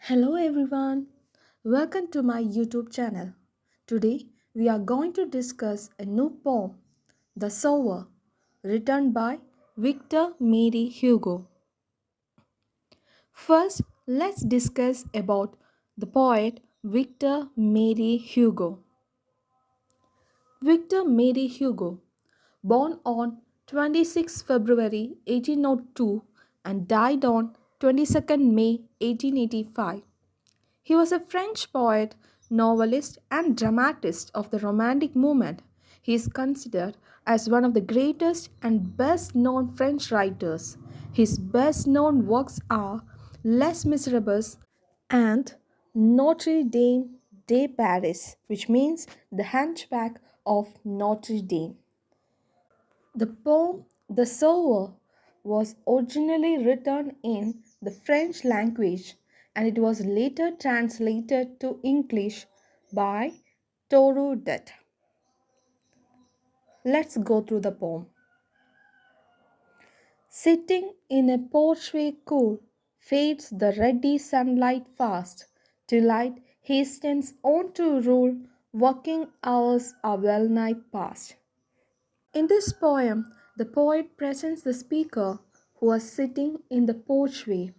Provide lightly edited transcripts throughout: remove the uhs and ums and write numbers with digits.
Hello everyone, welcome to my YouTube channel. Today we are going to discuss a new poem, The Sower, written by Victor Marie Hugo. First, let's discuss about the poet Victor Marie Hugo. Victor Marie Hugo, born on 26 February 1802 and died on 22nd May 1885. He was a French poet, novelist, and dramatist of the Romantic movement. He is considered as one of the greatest and best known French writers. His best known works are Les Miserables and Notre Dame de Paris, which means the Hunchback of Notre Dame. The poem The Sower was originally written in the French language and it was later translated to English by Toru Dutt. Let's go through the poem. Sitting in a porchway cool, fades the ruddy sunlight fast. Twilight hastens on to rule, working hours are well nigh past. In this poem, the poet presents the speaker who was sitting in the porchway,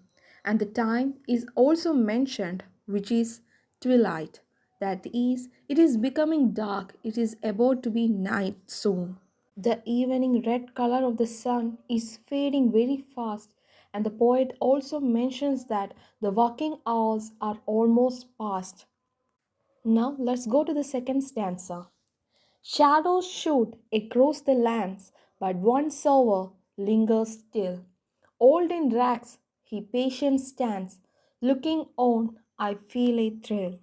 and the time is also mentioned, which is twilight. That is, it is becoming dark, it is about to be night soon. The evening red color of the sun is fading very fast, and the poet also mentions that the working hours are almost past. Now, let's go to the second stanza. Shadows shoot across the lands, but one sower lingers still. Old in rags, he patient stands. Looking on, I feel a thrill.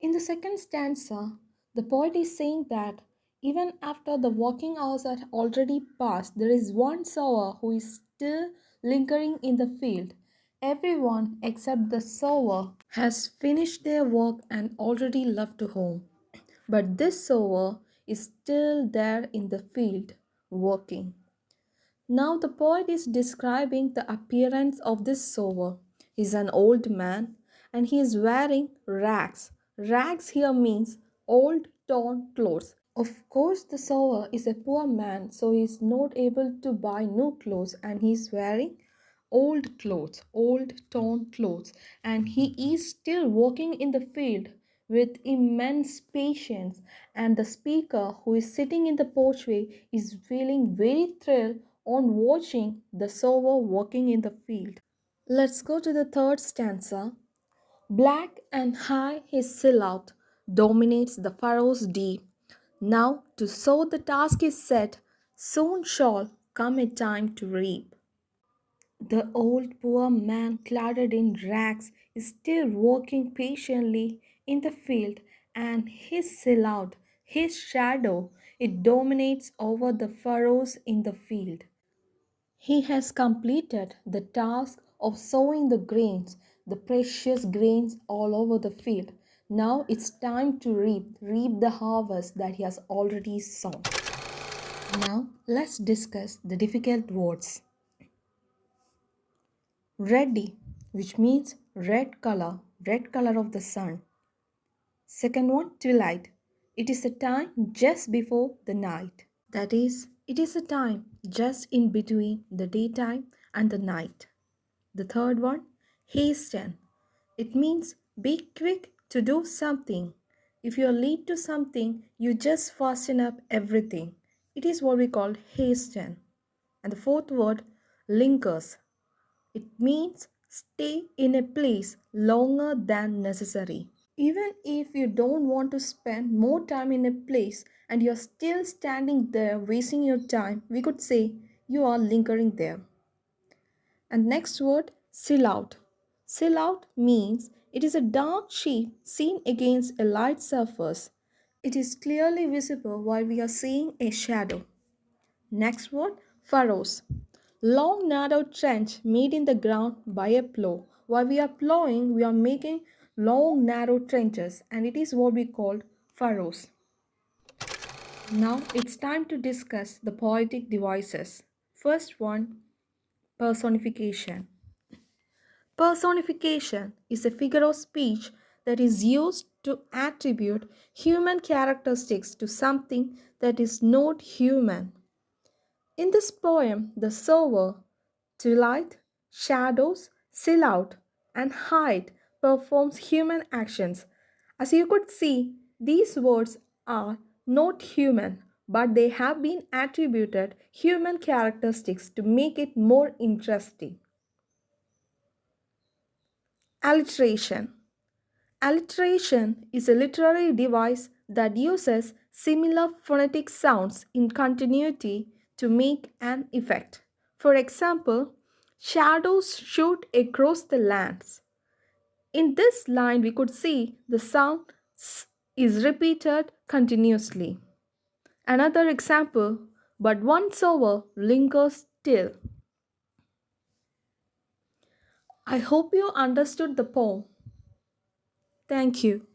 In the second stanza, the poet is saying that even after the working hours are already past, there is one sower who is still lingering in the field. Everyone except the sower has finished their work and already left home. But this sower is still there in the field, working. Now the poet is describing the appearance of this sower. He is an old man and he is wearing rags. Rags here means old torn clothes. Of course, the sower is a poor man, so he is not able to buy new clothes and he is wearing old clothes, old torn clothes, and he is still working in the field with immense patience. And the speaker who is sitting in the porchway is feeling very thrilled on watching the sower working in the field. Let's go to the third stanza. Black and high his silhouette dominates the furrows deep. Now to sow the task is set, soon shall come a time to reap. The old poor man, clad in rags, is still working patiently in the field, and his silhouette, his shadow, it dominates over the furrows in the field. He has completed the task of sowing the grains, the precious grains all over the field. Now it's time to reap the harvest that he has already sown. Now let's discuss the difficult words. Reddy, which means red color of the sun. Second one, twilight. It is a time just before the night. That is, it is a time just in between the daytime and the night. The third one, hasten. It means be quick to do something. If you are late to something, you just fasten up everything. It is what we call hasten. And the fourth word, lingers. It means stay in a place longer than necessary. Even if you don't want to spend more time in a place and you're still standing there wasting your time, we could say you are lingering there. And next word, silhouette. Silhouette means it is a dark shape seen against a light surface. It is clearly visible while we are seeing a shadow. Next word, furrows. Long narrow trench made in the ground by a plow. While we are plowing, we are making long narrow trenches and it is what we call furrows. Now it's time to discuss the poetic devices. First one, personification. Personification is a figure of speech that is used to attribute human characteristics to something that is not human. In this poem, the sower, twilight, shadows, silhouette, and height performs human actions. As you could see, these words are not human, but they have been attributed human characteristics to make it more interesting. Alliteration. Alliteration is a literary device that uses similar phonetic sounds in continuity to make an effect. For example, shadows shoot across the lands. In this line, we could see the sound s is repeated continuously. Another example, but one sower lingers still. I hope you understood the poem. Thank you.